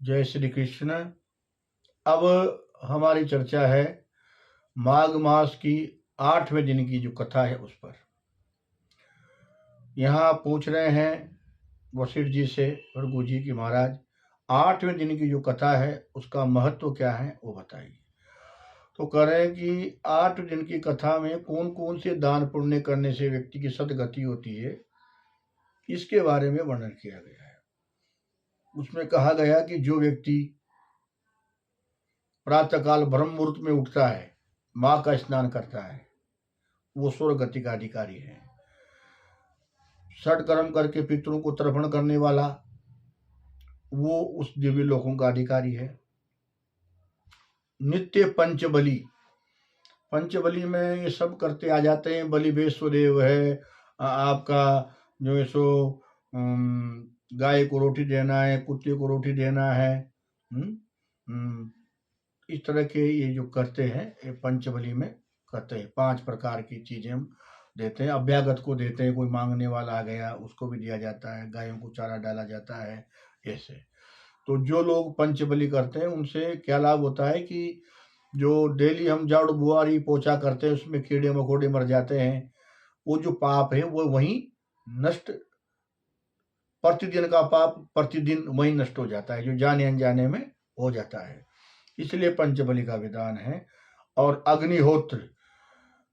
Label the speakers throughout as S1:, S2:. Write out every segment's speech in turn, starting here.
S1: जय श्री कृष्ण। अब हमारी चर्चा है माघ मास की 8वें दिन की जो कथा है उस पर। यहाँ पूछ रहे हैं वशिष्ठ जी से भृगु जी की महाराज 8वें दिन की जो कथा है उसका महत्व क्या है वो बताइए। तो कह रहे हैं कि 8 दिन की कथा में कौन कौन से दान पुण्य करने से व्यक्ति की सदगति होती है इसके बारे में वर्णन किया गया है। उसमें कहा गया कि जो व्यक्ति प्रातःकाल ब्रह्म मुहूर्त में उठता है, माँ का स्नान करता है, वो स्वर्ग गति का अधिकारी है। षट कर्म करके पितरों को तर्पण करने वाला वो उस दिव्य लोकों का अधिकारी है। नित्य पंचबली, पंचबली में ये सब करते आ जाते हैं। बलि वैश्वदेव है, आपका जो है सो गाय को रोटी देना है, कुत्ते को रोटी देना है, इस तरह के ये जो करते हैं ये पंचबली में करते हैं। 5 प्रकार की चीजें हम देते हैं। अभ्यागत को देते हैं, कोई मांगने वाला आ गया उसको भी दिया जाता है, गायों को चारा डाला जाता है ऐसे। तो जो लोग पंचबली करते हैं उनसे क्या लाभ होता है कि जो डेली हम झाड़ू बुआरी पोछा करते हैं उसमें कीड़े मकोड़े मर जाते हैं, वो जो पाप है वो वहीं नष्ट, प्रतिदिन का पाप प्रतिदिन वहीं नष्ट हो जाता है, जो जाने अनजाने में हो जाता है। इसलिए पंचबली का विधान है। और अग्निहोत्र,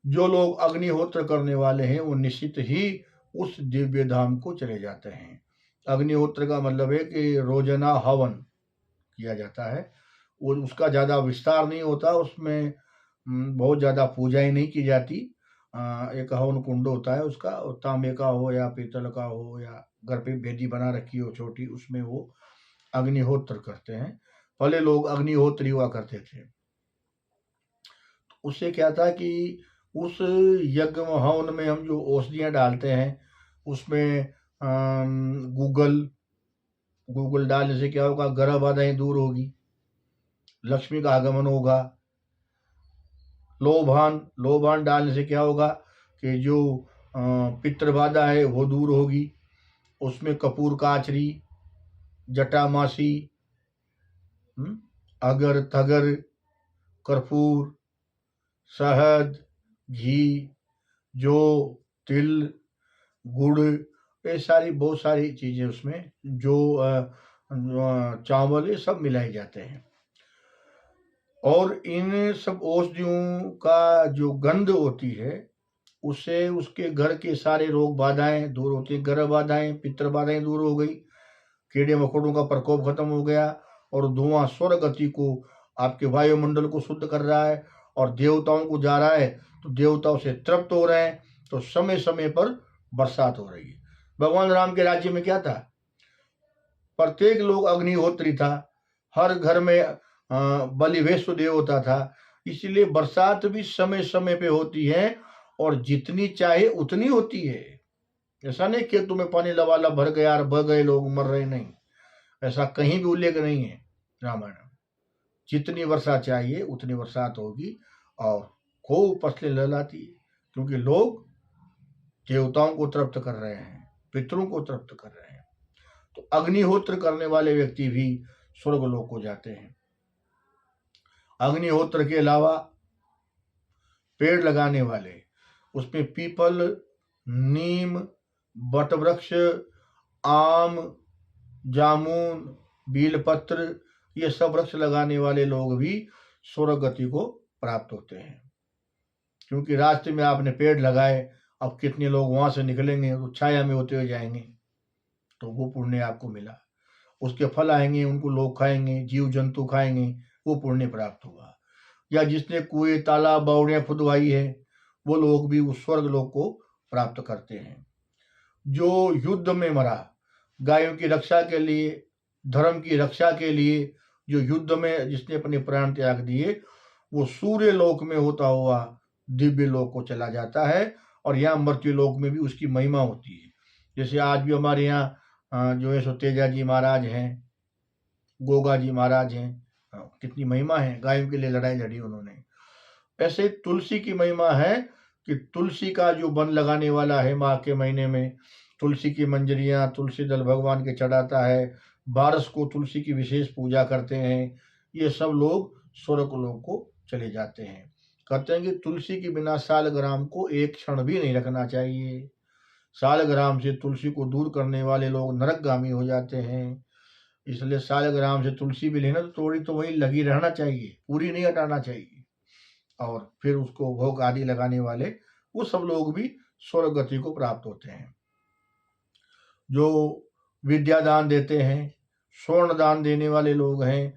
S1: जो लोग अग्निहोत्र करने वाले हैं वो निश्चित ही उस दिव्य धाम को चले जाते हैं। अग्निहोत्र का मतलब है कि रोजाना हवन किया जाता है। और उसका ज़्यादा विस्तार नहीं होता, उसमें बहुत ज़्यादा पूजाएं नहीं की जाती। एक हवन कुंड होता है उसका, तांबे का हो या पीतल का हो या घर पे बेदी बना रखी हो छोटी, उसमें वो अग्निहोत्र करते हैं। पहले लोग अग्निहोत्री हुआ करते थे। उससे क्या था कि उस यज्ञ हवन में हम जो औषधियाँ डालते हैं उसमें गूगल डालने से क्या होगा, गर्भ बाधाएं दूर होगी, लक्ष्मी का आगमन होगा। लोभान डालने से क्या होगा कि जो पितृबाधा है वो दूर होगी। उसमें कपूर काचरी, जटामासी, अगर थगर, कर्पूर, शहद, घी, जो तिल, गुड़, ये सारी बहुत सारी चीजें उसमें, जो चावल, ये सब मिलाए जाते हैं। और इन सब औषधियों का जो गंध होती है उससे उसके घर के सारे रोग बाधाएं दूर होती हैं। गर्भ बाधाएं, पितृ बाधाएं दूर हो गई, कीड़े मकोड़ों का प्रकोप खत्म हो गया, और धुआं स्वर्ग गति को, आपके वायुमंडल को शुद्ध कर रहा है और देवताओं को जा रहा है, तो देवताओं से तृप्त हो रहे हैं, तो समय समय पर बरसात हो रही है। भगवान राम के राज्य में क्या था, प्रत्येक लोग अग्निहोत्री था, हर घर में बलि वैश्वदेव होता था, इसलिए बरसात भी समय समय पे होती है और जितनी चाहे उतनी होती है। ऐसा नहीं कि तुम्हें पानी लवाला भर गया और बह गए लोग मर रहे, नहीं, ऐसा कहीं भी उल्लेख नहीं है रामायण में। जितनी वर्षा चाहिए उतनी बरसात होगी और खूब फसलें लहलाती है, क्योंकि लोग देवताओं को तृप्त कर रहे हैं, पितरों को तृप्त कर रहे हैं। तो अग्निहोत्र करने वाले व्यक्ति भी स्वर्गलोक को जाते हैं। अग्निहोत्र के अलावा पेड़ लगाने वाले, उसमें पीपल, नीम, बटवृक्ष, आम, जामुन, बीलपत्र, ये सब वृक्ष लगाने वाले लोग भी स्वर्ग गति को प्राप्त होते हैं। क्योंकि रास्ते में आपने पेड़ लगाए, अब कितने लोग वहां से निकलेंगे तो छाया में होते हुए जाएंगे, तो वो पुण्य आपको मिला। उसके फल आएंगे, उनको लोग खाएंगे, जीव जंतु खाएंगे, वो पुण्य प्राप्त होगा। या जिसने कुएं, तालाब, बावड़ियां खुदवाई है, वो लोग भी उस स्वर्ग लोक को प्राप्त करते हैं। जो युद्ध में मरा, गायों की रक्षा के लिए, धर्म की रक्षा के लिए जो युद्ध में जिसने अपने प्राण त्याग दिए, वो सूर्य लोक में होता हुआ दिव्य लोक को चला जाता है। और यहाँ मृत्यु लोक में भी उसकी महिमा होती है। जैसे आज भी हमारे यहाँ जो है सो तेजा जी महाराज हैं, गोगा जी महाराज हैं, कितनी महिमा है, गायों के लिए लड़ाई लड़ी उन्होंने। ऐसे तुलसी की महिमा है कि तुलसी का जो वन लगाने वाला है माह के महीने में, तुलसी की मंजरियाँ, तुलसी दल भगवान के चढ़ाता है, 12 को तुलसी की विशेष पूजा करते हैं। ये सब लोग स्वर्ग लोक को चले जाते हैं। कहते हैं कि तुलसी के बिना सालग्राम को एक क्षण भी नहीं रखना चाहिए। सालग्राम से तुलसी को दूर करने वाले लोग नरकगामी हो जाते हैं। इसलिए सालग्राम से तुलसी भी लेना तो थोड़ी तो वही लगी रहना चाहिए, पूरी नहीं हटाना चाहिए। और फिर उसको भोग आदि लगाने वाले वो सब लोग भी स्वर्ग गति को प्राप्त होते हैं। जो विद्यादान देते हैं, स्वर्ण दान देने वाले लोग हैं,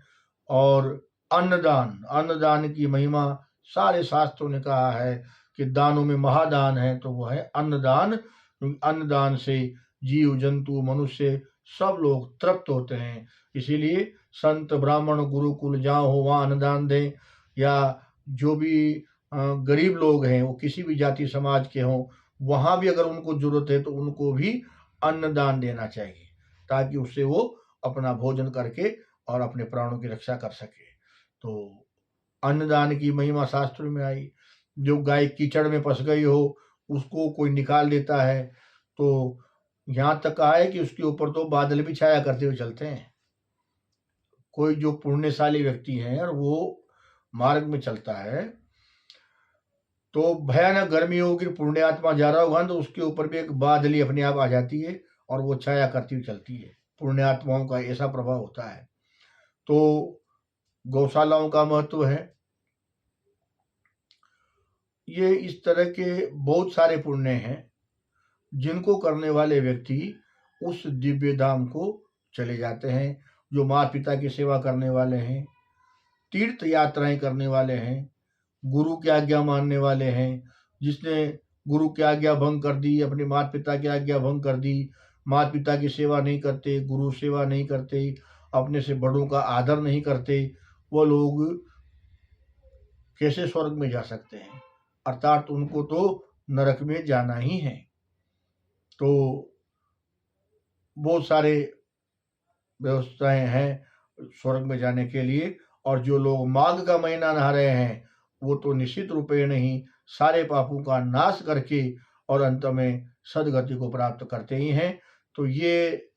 S1: और अन्नदान की महिमा सारे शास्त्रों ने कहा है कि दानों में महादान है तो वो है अन्नदान। अन्नदान से जीव जंतु मनुष्य सब लोग तृप्त होते हैं। इसीलिए संत ब्राह्मण गुरुकुल जहाँ हो वहाँ अन्नदान दें, या जो भी गरीब लोग हैं वो किसी भी जाति समाज के हों, वहाँ भी अगर उनको जरूरत है तो उनको भी अन्नदान देना चाहिए, ताकि उससे वो अपना भोजन करके और अपने प्राणों की रक्षा कर सके। तो अन्नदान की महिमा शास्त्र में आई। जो गाय कीचड़ में फंस गई हो उसको कोई निकाल देता है, तो यहाँ तक कहा है कि उसके ऊपर तो बादल भी छाया करते हुए चलते हैं। कोई जो पुण्यशाली व्यक्ति है और वो मार्ग में चलता है तो भयानक गर्मी होगी, पुण्यात्मा जा रहा होगा तो उसके ऊपर भी एक बादली अपने आप आ जाती है और वो छाया करती हुई चलती है। पुण्यात्माओं का ऐसा प्रभाव होता है। तो गौशालाओं का महत्व है। ये इस तरह के बहुत सारे पुण्य हैं जिनको करने वाले व्यक्ति उस दिव्य धाम को चले जाते हैं। जो माता पिता की सेवा करने वाले हैं, तीर्थ यात्राएं करने वाले हैं, गुरु की आज्ञा मानने वाले हैं। जिसने गुरु की आज्ञा भंग कर दी, अपने माता पिता की आज्ञा भंग कर दी, माता पिता की सेवा नहीं करते, गुरु सेवा नहीं करते, अपने से बड़ों का आदर नहीं करते, वो लोग कैसे स्वर्ग में जा सकते हैं? अर्थात उनको तो नरक में जाना ही है। तो बहुत सारे व्यवस्थाएं हैं स्वर्ग में जाने के लिए। और जो लोग माघ का महीना नहा रहे हैं वो तो निश्चित रूपेण ही सारे पापों का नाश करके और अंत में सदगति को प्राप्त करते ही हैं। तो ये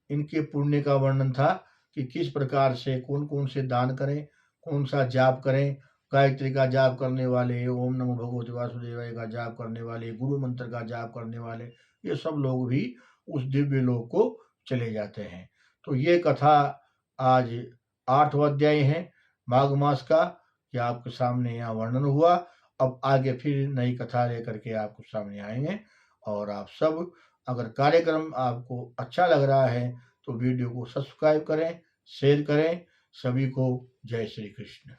S1: इनके पुण्य का वर्णन था कि किस प्रकार से कौन कौन से दान करें, कौन सा जाप करें। गायत्री का जाप करने वाले, ओम नमो भगवते वासुदेवाय का जाप करने वाले, गुरु मंत्र का जाप करने वाले, ये सब लोग भी उस दिव्य लोक को चले जाते हैं। तो ये कथा आज 8वां अध्याय है माघ मास का, कि आपके सामने यहाँ वर्णन हुआ। अब आगे फिर नई कथा लेकर के आपको सामने आएंगे। और आप सब, अगर कार्यक्रम आपको अच्छा लग रहा है तो वीडियो को सब्सक्राइब करें, शेयर करें। सभी को जय श्री कृष्ण।